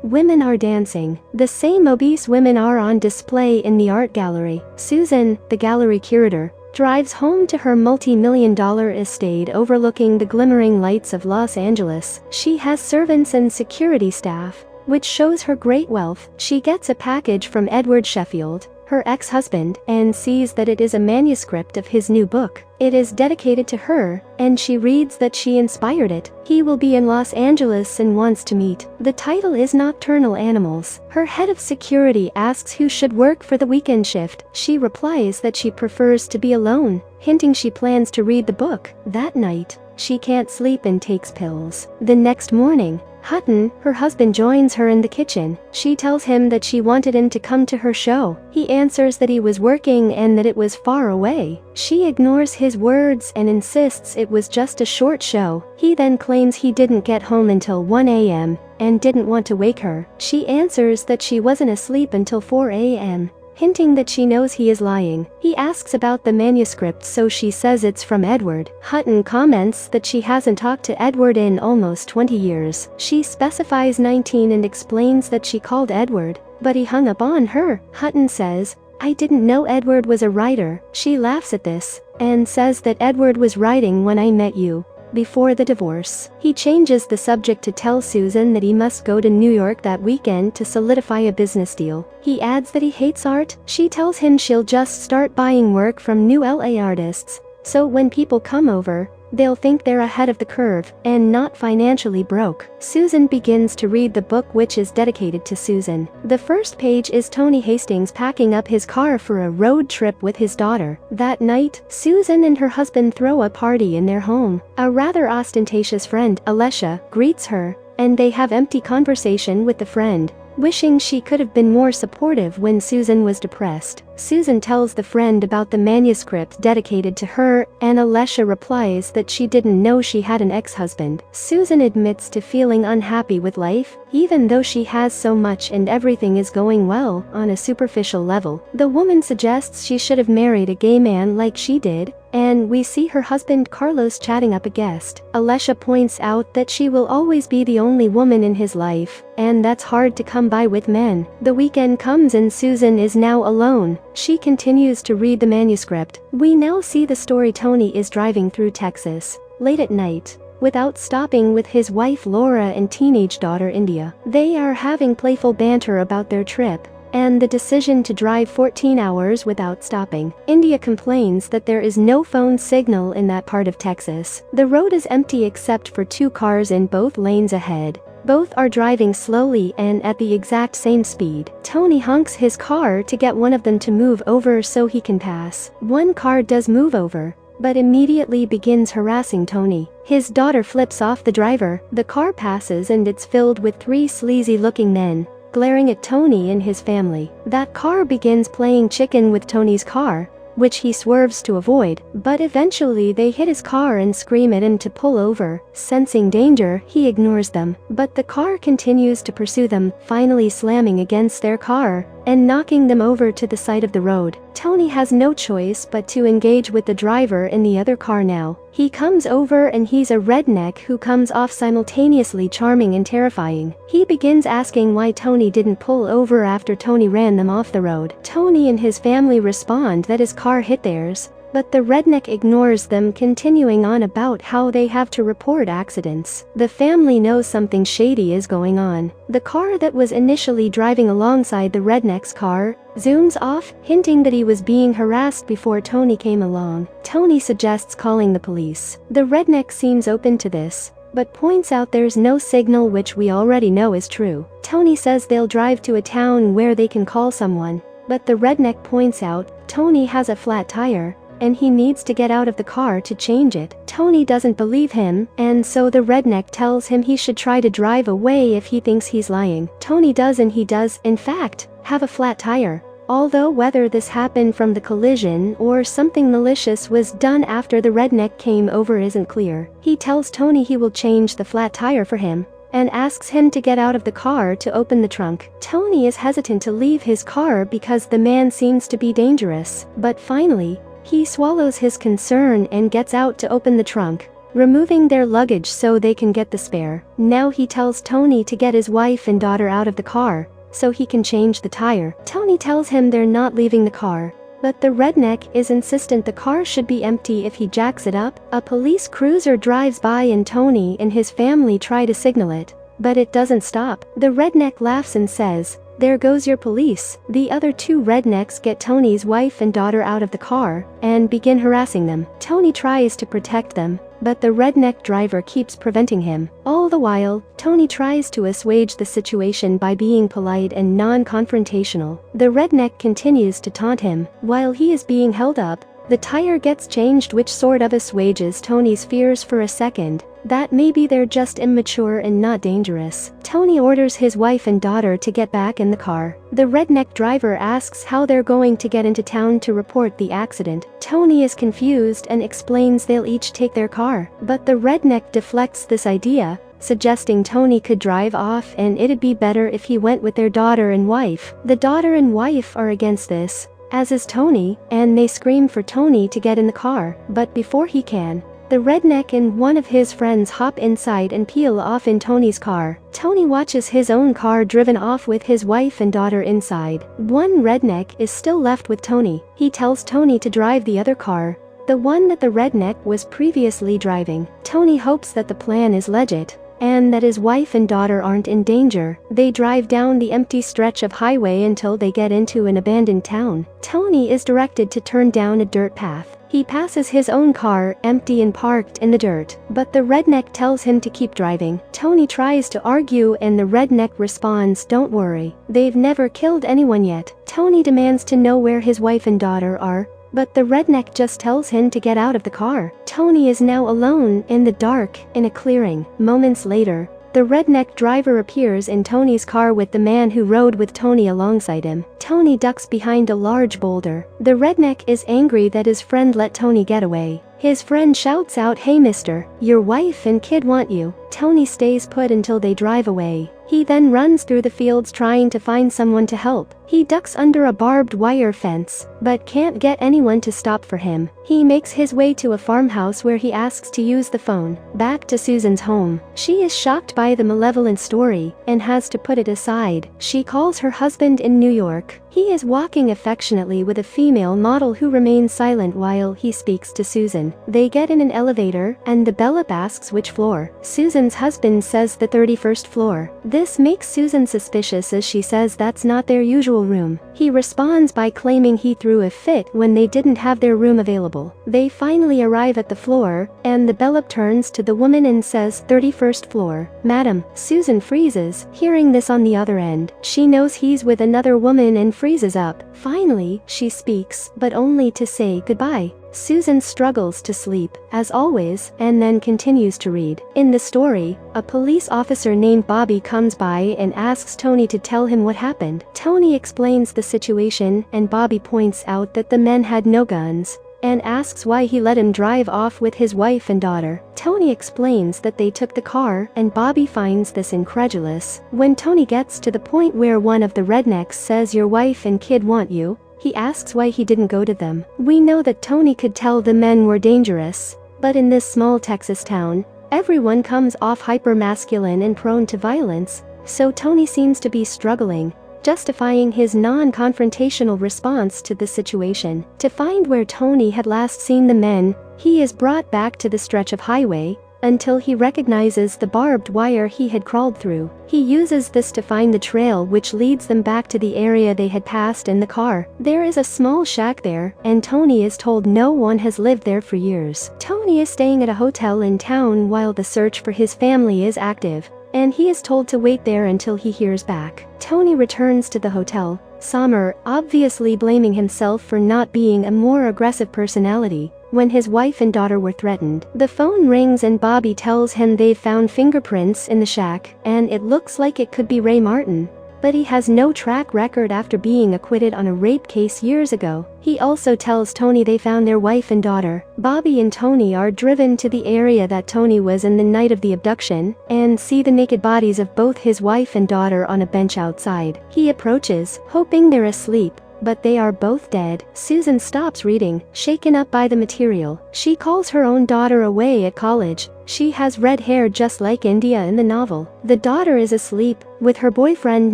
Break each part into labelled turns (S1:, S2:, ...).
S1: Women are dancing. The same obese women are on display in the art gallery. Susan, the gallery curator, drives home to her multi-million-dollar estate overlooking the glimmering lights of Los Angeles. She has servants and security staff, which shows her great wealth. She gets a package from Edward Sheffield, her ex-husband, and sees that it is a manuscript of his new book. It is dedicated to her, and she reads that she inspired it. He will be in Los Angeles and wants to meet. The title is Nocturnal Animals. Her head of security asks who should work for the weekend shift. She replies that she prefers to be alone, hinting she plans to read the book. That night, she can't sleep and takes pills. The next morning, Hutton, her husband, joins her in the kitchen. She tells him that she wanted him to come to her show. He answers that he was working and that it was far away. She ignores his words and insists it was just a short show. He then claims he didn't get home until 1 a.m. and didn't want to wake her. She answers that she wasn't asleep until 4 a.m. hinting that she knows he is lying. He asks about the manuscript, so she says it's from Edward. Hutton comments that she hasn't talked to Edward in almost 20 years. She specifies 19 and explains that she called Edward, but he hung up on her. Hutton says, "I didn't know Edward was a writer." She laughs at this, and says that Edward was writing when I met you, before the divorce. He changes the subject to tell Susan that he must go to New York that weekend to solidify a business deal. He adds that he hates art. She tells him she'll just start buying work from new LA artists, so when people come over, they'll think they're ahead of the curve and not financially broke. Susan begins to read the book, which is dedicated to Susan. The first page is Tony Hastings packing up his car for a road trip with his daughter. That night, Susan and her husband throw a party in their home. A rather ostentatious friend, Alessia, greets her, and they have empty conversation with the friend, wishing she could have been more supportive when Susan was depressed. Susan tells the friend about the manuscript dedicated to her, and Alessia replies that she didn't know she had an ex-husband. Susan admits to feeling unhappy with life, even though she has so much and everything is going well on a superficial level. The woman suggests she should have married a gay man like she did, and we see her husband Carlos chatting up a guest. Alessia points out that she will always be the only woman in his life, and that's hard to come by with men. The weekend comes and Susan is now alone. She continues to read the manuscript. We now see the story. Tony is driving through Texas, late at night, without stopping with his wife Laura and teenage daughter India. They are having playful banter about their trip and the decision to drive 14 hours without stopping. India complains that there is no phone signal in that part of Texas. The road is empty except for 2 cars in both lanes ahead. Both are driving slowly and at the exact same speed. Tony honks his car to get one of them to move over so he can pass. One car does move over, but immediately begins harassing Tony. His daughter flips off the driver. The car passes and it's filled with 3 sleazy-looking men, glaring at Tony and his family. That car begins playing chicken with Tony's car, which he swerves to avoid, but eventually they hit his car and scream at him to pull over. Sensing danger, he ignores them, but the car continues to pursue them, finally slamming against their car and knocking them over to the side of the road. Tony has no choice but to engage with the driver in the other car now. He comes over and he's a redneck who comes off simultaneously charming and terrifying. He begins asking why Tony didn't pull over after Tony ran them off the road. Tony and his family respond that his car hit theirs, but the redneck ignores them, continuing on about how they have to report accidents. The family knows something shady is going on. The car that was initially driving alongside the redneck's car zooms off, hinting that he was being harassed before Tony came along. Tony suggests calling the police. The redneck seems open to this, but points out there's no signal, which we already know is true. Tony says they'll drive to a town where they can call someone, but the redneck points out Tony has a flat tire, and he needs to get out of the car to change it. Tony doesn't believe him, and so the redneck tells him he should try to drive away if he thinks he's lying. Tony does, and he does, in fact, have a flat tire. Although whether this happened from the collision or something malicious was done after the redneck came over isn't clear. He tells Tony he will change the flat tire for him, and asks him to get out of the car to open the trunk. Tony is hesitant to leave his car because the man seems to be dangerous, but finally, he swallows his concern and gets out to open the trunk. removing their luggage so they can get the spare. Now he tells Tony to get his wife and daughter out of the car so he can change the tire. Tony tells him they're not leaving the car, but the redneck is insistent the car should be empty if he jacks it up. A police cruiser drives by and Tony and his family try to signal it, but it doesn't stop. The redneck laughs and says, "There goes your police." The other two rednecks get Tony's wife and daughter out of the car and begin harassing them. Tony tries to protect them, but the redneck driver keeps preventing him. All the while, Tony tries to assuage the situation by being polite and non-confrontational. The redneck continues to taunt him. While he is being held up, the tire gets changed, which sort of assuages Tony's fears for a second that maybe they're just immature and not dangerous. Tony orders his wife and daughter to get back in the car. The redneck driver asks how they're going to get into town to report the accident. Tony is confused and explains they'll each take their car, but the redneck deflects this idea, suggesting Tony could drive off and it'd be better if he went with their daughter and wife. The daughter and wife are against this, as is Tony, and they scream for Tony to get in the car, but before he can, the redneck and one of his friends hop inside and peel off in Tony's car. Tony watches his own car driven off with his wife and daughter inside. One redneck is still left with Tony. He tells Tony to drive the other car, the one that the redneck was previously driving. Tony hopes that the plan is legit and that his wife and daughter aren't in danger. They drive down the empty stretch of highway until they get into an abandoned town. Tony is directed to turn down a dirt path. He passes his own car, empty and parked in the dirt, but the redneck tells him to keep driving. Tony tries to argue and the redneck responds, "Don't worry, they've never killed anyone yet." Tony demands to know where his wife and daughter are, but the redneck just tells him to get out of the car. Tony is now alone in the dark in a clearing. Moments later, the redneck driver appears in Tony's car with the man who rode with Tony alongside him. Tony ducks behind a large boulder. The redneck is angry that his friend let Tony get away. His friend shouts out, "Hey mister, your wife and kid want you." Tony stays put until they drive away. He then runs through the fields trying to find someone to help. He ducks under a barbed wire fence, but can't get anyone to stop for him. He makes his way to a farmhouse where he asks to use the phone. Back to Susan's home. She is shocked by the malevolent story and has to put it aside. She calls her husband in New York. He is walking affectionately with a female model who remains silent while he speaks to Susan. They get in an elevator and the bellhop asks which floor. Susan's husband says the 31st floor. This makes Susan suspicious as she says that's not their usual room. He responds by claiming he threw a fit when they didn't have their room available. They finally arrive at the floor, and the bellhop turns to the woman and says, "31st floor, madam." Susan freezes, hearing this on the other end. She knows he's with another woman and freezes up. Finally, she speaks, but only to say goodbye. Susan struggles to sleep, as always, and then continues to read. In the story, a police officer named Bobby comes by and asks Tony to tell him what happened. Tony explains the situation, and Bobby points out that the men had no guns, and asks why he let him drive off with his wife and daughter. Tony explains that they took the car, and Bobby finds this incredulous. When Tony gets to the point where one of the rednecks says your wife and kid want you, he asks why he didn't go to them. We know that Tony could tell the men were dangerous, but in this small Texas town, everyone comes off hyper-masculine and prone to violence, so Tony seems to be struggling, justifying his non-confrontational response to the situation. To find where Tony had last seen the men, he is brought back to the stretch of highway, until he recognizes the barbed wire he had crawled through. He uses this to find the trail which leads them back to the area they had passed in the car. There is a small shack there, and Tony is told no one has lived there for years. Tony is staying at a hotel in town while the search for his family is active, and he is told to wait there until he hears back. Tony returns to the hotel, Sommer obviously blaming himself for not being a more aggressive personality. When his wife and daughter were threatened, the phone rings and Bobby tells him they've found fingerprints in the shack, and it looks like it could be Ray Martin. But he has no track record after being acquitted on a rape case years ago. He also tells Tony they found their wife and daughter. Bobby and Tony are driven to the area that Tony was in the night of the abduction, and see the naked bodies of both his wife and daughter on a bench outside. He approaches, hoping they're asleep, but they are both dead. Susan stops reading, shaken up by the material. She calls her own daughter away at college. She has red hair just like India in the novel. The daughter is asleep, with her boyfriend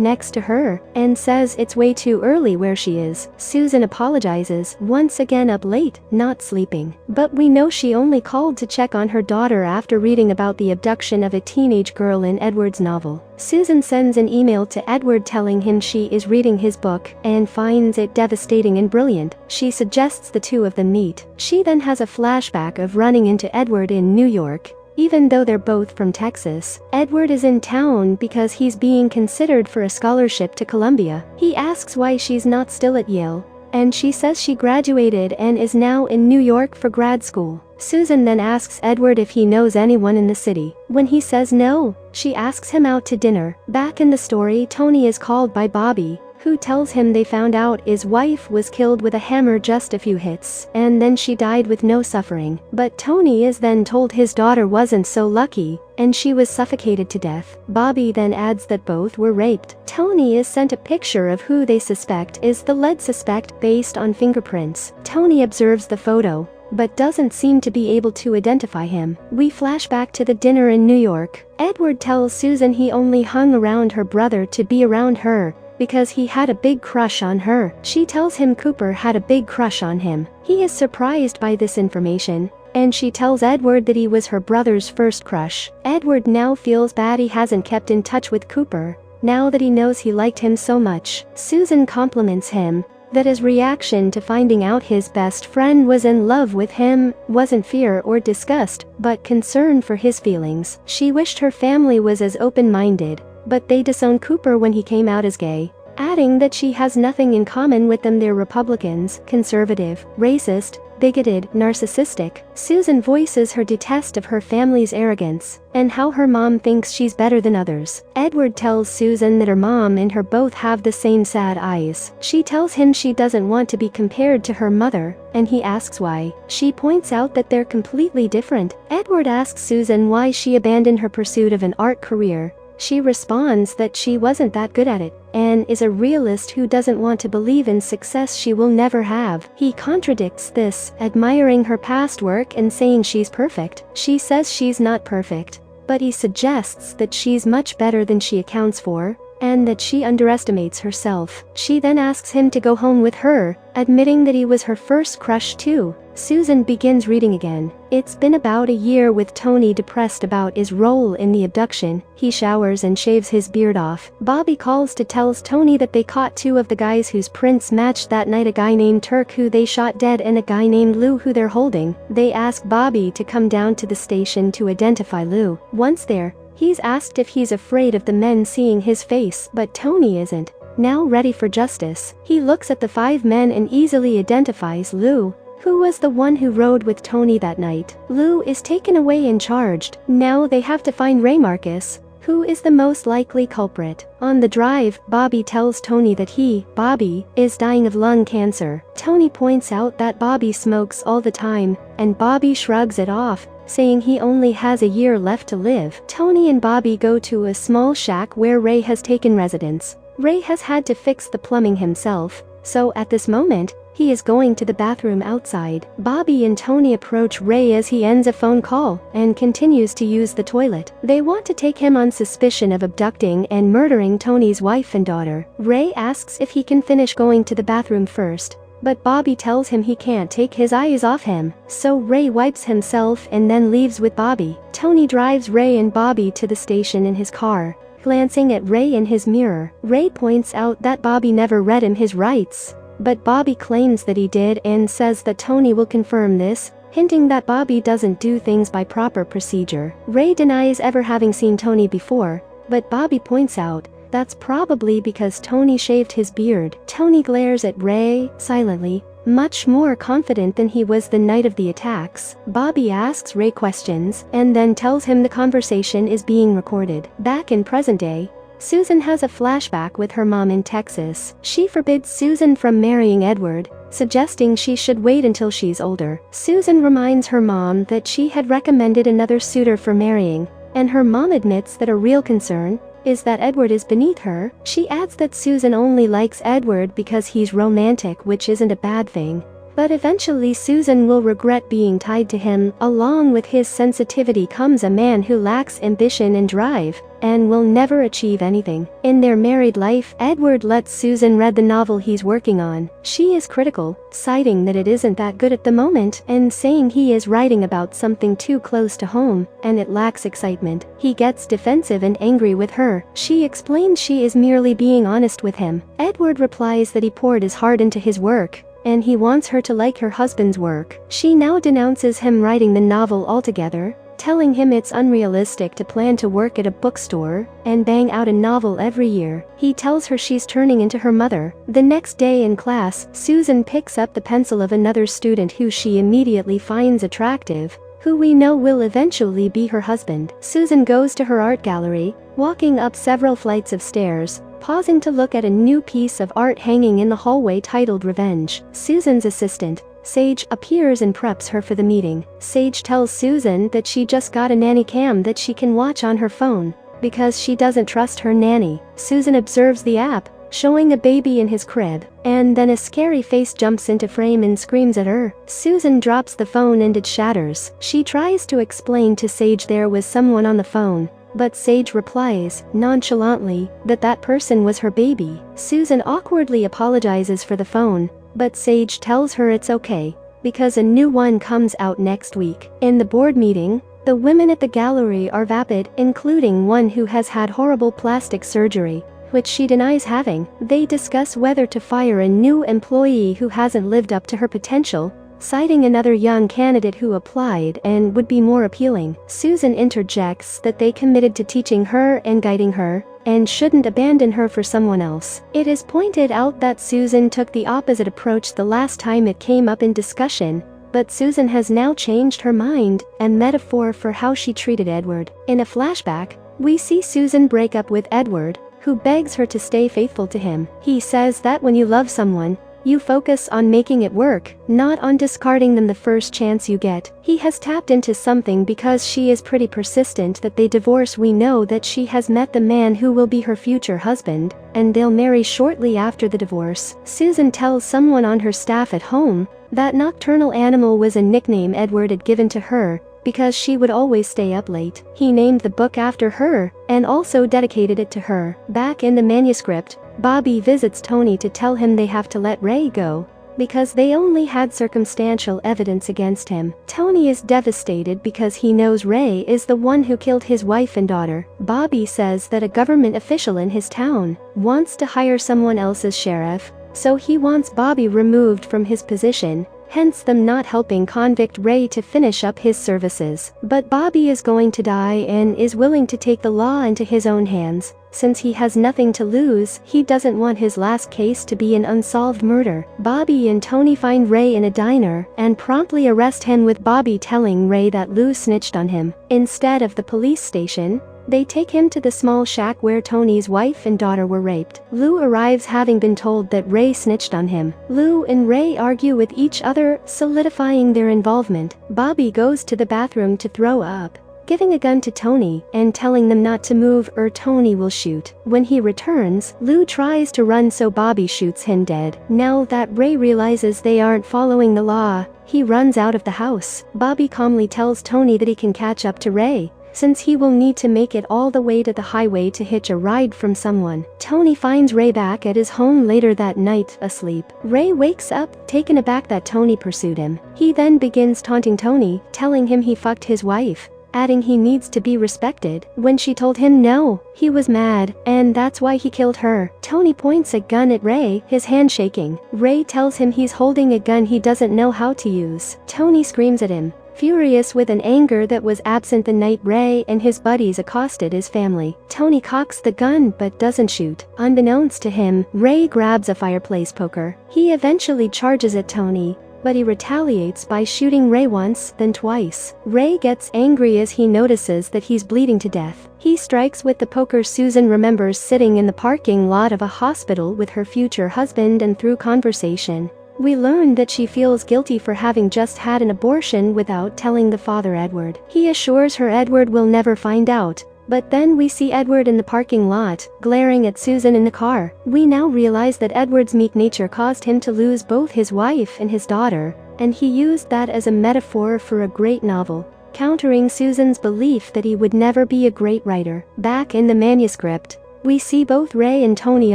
S1: next to her, and says it's way too early where she is. Susan apologizes, once again up late, not sleeping. But we know she only called to check on her daughter after reading about the abduction of a teenage girl in Edward's novel. Susan sends an email to Edward telling him she is reading his book and finds it devastating and brilliant. She suggests the two of them meet. She then has a flashback of running into Edward in New York. Even though they're both from Texas, Edward is in town because he's being considered for a scholarship to Columbia. He asks why she's not still at Yale, and she says she graduated and is now in New York for grad school. Susan then asks Edward if he knows anyone in the city. When he says no, she asks him out to dinner. Back in the story, Tony is called by Bobby, who tells him they found out his wife was killed with a hammer, just a few hits, and then she died with no suffering. But Tony is then told his daughter wasn't so lucky, and she was suffocated to death. Bobby then adds that both were raped. Tony is sent a picture of who they suspect is the lead suspect based on fingerprints. Tony observes the photo, but doesn't seem to be able to identify him. We flash back to the dinner in New York. Edward tells Susan he only hung around her brother to be around her, because he had a big crush on her. She tells him Cooper had a big crush on him. He is surprised by this information, and she tells Edward that he was her brother's first crush. Edward now feels bad he hasn't kept in touch with Cooper, now that he knows he liked him so much. Susan compliments him that his reaction to finding out his best friend was in love with him wasn't fear or disgust, but concern for his feelings. She wished her family was as open-minded, but they disowned Cooper when he came out as gay, adding that she has nothing in common with them. They're Republicans, conservative, racist, bigoted, narcissistic. Susan voices her detest of her family's arrogance, and how her mom thinks she's better than others. Edward tells Susan that her mom and her both have the same sad eyes. She tells him she doesn't want to be compared to her mother, and he asks why. She points out that they're completely different. Edward asks Susan why she abandoned her pursuit of an art career. She responds that she wasn't that good at it, and is a realist who doesn't want to believe in success she will never have. He contradicts this, admiring her past work and saying she's perfect. She says she's not perfect, but he suggests that she's much better than she accounts for, and that she underestimates herself. She then asks him to go home with her, admitting that he was her first crush too. Susan begins reading again. It's been about a year with Tony depressed about his role in the abduction. He showers and shaves his beard off. Bobby calls to tells Tony that they caught two of the guys whose prints matched that night, a guy named Turk who they shot dead and a guy named Lou who they're holding. They ask Bobby to come down to the station to identify Lou. Once there, he's asked if he's afraid of the men seeing his face, but Tony isn't. Now ready for justice, he looks at the 5 men and easily identifies Lou, who was the one who rode with Tony that night. Lou is taken away and charged. Now they have to find Ray Marcus, who is the most likely culprit. On the drive, Bobby tells Tony that Bobby, is dying of lung cancer. Tony points out that Bobby smokes all the time, and Bobby shrugs it off, saying he only has a year left to live. Tony and Bobby go to a small shack where Ray has taken residence. Ray has had to fix the plumbing himself, so at this moment, he is going to the bathroom outside. Bobby and Tony approach Ray as he ends a phone call and continues to use the toilet. They want to take him on suspicion of abducting and murdering Tony's wife and daughter. Ray asks if he can finish going to the bathroom first, but Bobby tells him he can't take his eyes off him, so Ray wipes himself and then leaves with Bobby. Tony drives Ray and Bobby to the station in his car. Glancing at Ray in his mirror, Ray points out that Bobby never read him his rights, but Bobby claims that he did and says that Tony will confirm this, hinting that Bobby doesn't do things by proper procedure. Ray denies ever having seen Tony before, but Bobby points out that's probably because Tony shaved his beard. Tony glares at Ray, silently, much more confident than he was the night of the attacks. Bobby asks Ray questions, and then tells him the conversation is being recorded. Back in present day, Susan has a flashback with her mom in Texas. She forbids Susan from marrying Edward, suggesting she should wait until she's older. Susan reminds her mom that she had recommended another suitor for marrying, and her mom admits that a real concern is that Edward is beneath her. She adds that Susan only likes Edward because he's romantic, which isn't a bad thing. But eventually Susan will regret being tied to him. Along with his sensitivity comes a man who lacks ambition and drive, and will never achieve anything. In their married life, Edward lets Susan read the novel he's working on. She is critical, citing that it isn't that good at the moment, and saying he is writing about something too close to home, and it lacks excitement. He gets defensive and angry with her. She explains she is merely being honest with him. Edward replies that he poured his heart into his work, and he wants her to like her husband's work. She now denounces him writing the novel altogether, telling him it's unrealistic to plan to work at a bookstore and bang out a novel every year. He tells her she's turning into her mother. The next day in class, Susan picks up the pencil of another student who she immediately finds attractive, who we know will eventually be her husband. Susan goes to her art gallery, walking up several flights of stairs, pausing to look at a new piece of art hanging in the hallway titled Revenge. Susan's assistant, Sage, appears and preps her for the meeting. Sage tells Susan that she just got a nanny cam that she can watch on her phone, because she doesn't trust her nanny. Susan observes the app, showing a baby in his crib, and then a scary face jumps into frame and screams at her. Susan drops the phone and it shatters. She tries to explain to Sage there was someone on the phone, but Sage replies, nonchalantly, that that person was her baby. Susan awkwardly apologizes for the phone, but Sage tells her it's okay, because a new one comes out next week. In the board meeting, the women at the gallery are vapid, including one who has had horrible plastic surgery, which she denies having. They discuss whether to fire a new employee who hasn't lived up to her potential, citing another young candidate who applied and would be more appealing. Susan interjects that they committed to teaching her and guiding her, and shouldn't abandon her for someone else. It is pointed out that Susan took the opposite approach the last time it came up in discussion, but Susan has now changed her mind, and metaphor for how she treated Edward. In a flashback, we see Susan break up with Edward, who begs her to stay faithful to him. He says that when you love someone, you focus on making it work, not on discarding them the first chance you get. He has tapped into something because she is pretty persistent that they divorce. We know that she has met the man who will be her future husband, and they'll marry shortly after the divorce. Susan tells someone on her staff at home that Nocturnal Animal was a nickname Edward had given to her, because she would always stay up late. He named the book after her, and also dedicated it to her. Back in the manuscript, Bobby visits Tony to tell him they have to let Ray go, because they only had circumstantial evidence against him. Tony is devastated because he knows Ray is the one who killed his wife and daughter. Bobby says that a government official in his town wants to hire someone else as sheriff, so he wants Bobby removed from his position, hence them not helping convict Ray to finish up his services. But Bobby is going to die and is willing to take the law into his own hands. Since he has nothing to lose, he doesn't want his last case to be an unsolved murder. Bobby and Tony find Ray in a diner and promptly arrest him, with Bobby telling Ray that Lou snitched on him. Instead of the police station, they take him to the small shack where Tony's wife and daughter were raped. Lou arrives having been told that Ray snitched on him. Lou and Ray argue with each other, solidifying their involvement. Bobby goes to the bathroom to throw up, giving a gun to Tony and telling them not to move or Tony will shoot. When he returns, Lou tries to run, so Bobby shoots him dead. Now that Ray realizes they aren't following the law, he runs out of the house. Bobby calmly tells Tony that he can catch up to Ray, since he will need to make it all the way to the highway to hitch a ride from someone. Tony finds Ray back at his home later that night, asleep. Ray wakes up, taken aback that Tony pursued him. He then begins taunting Tony, telling him he fucked his wife, adding he needs to be respected. When she told him no, he was mad, and that's why he killed her. Tony points a gun at Ray, his hand shaking. Ray tells him he's holding a gun he doesn't know how to use. Tony screams at him, furious with an anger that was absent the night Ray and his buddies accosted his family. Tony cocks the gun but doesn't shoot. Unbeknownst to him, Ray grabs a fireplace poker. He eventually charges at Tony, but he retaliates by shooting Ray once, then twice. Ray gets angry as he notices that he's bleeding to death. He strikes with the poker. Susan remembers sitting in the parking lot of a hospital with her future husband, and through conversation, we learn that she feels guilty for having just had an abortion without telling the father Edward. He assures her Edward will never find out, But then we see Edward in the parking lot, glaring at Susan in the car. We now realize that Edward's meek nature caused him to lose both his wife and his daughter, and he used that as a metaphor for a great novel, countering Susan's belief that he would never be a great writer. Back in the manuscript, we see both Ray and Tony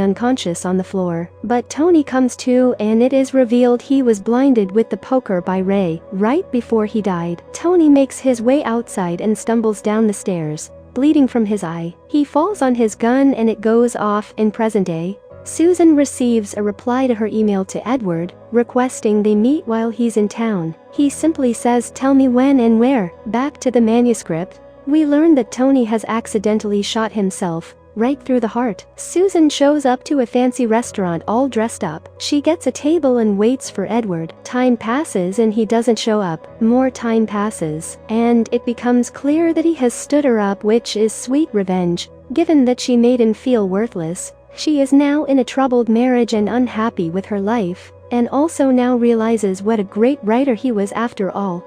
S1: unconscious on the floor, but Tony comes to and it is revealed he was blinded with the poker by Ray right before he died. Tony makes his way outside and stumbles down the stairs, bleeding from his eye. He falls on his gun and it goes off. In present day, Susan receives a reply to her email to Edward, requesting they meet while he's in town. He simply says, "Tell me when and where." Back to the manuscript, we learn that Tony has accidentally shot himself right through the heart. Susan shows up to a fancy restaurant all dressed up. She gets a table and waits for Edward. Time passes and he doesn't show up. More time passes, and it becomes clear that he has stood her up, which is sweet revenge. Given that she made him feel worthless, she is now in a troubled marriage and unhappy with her life, and also now realizes what a great writer he was after all.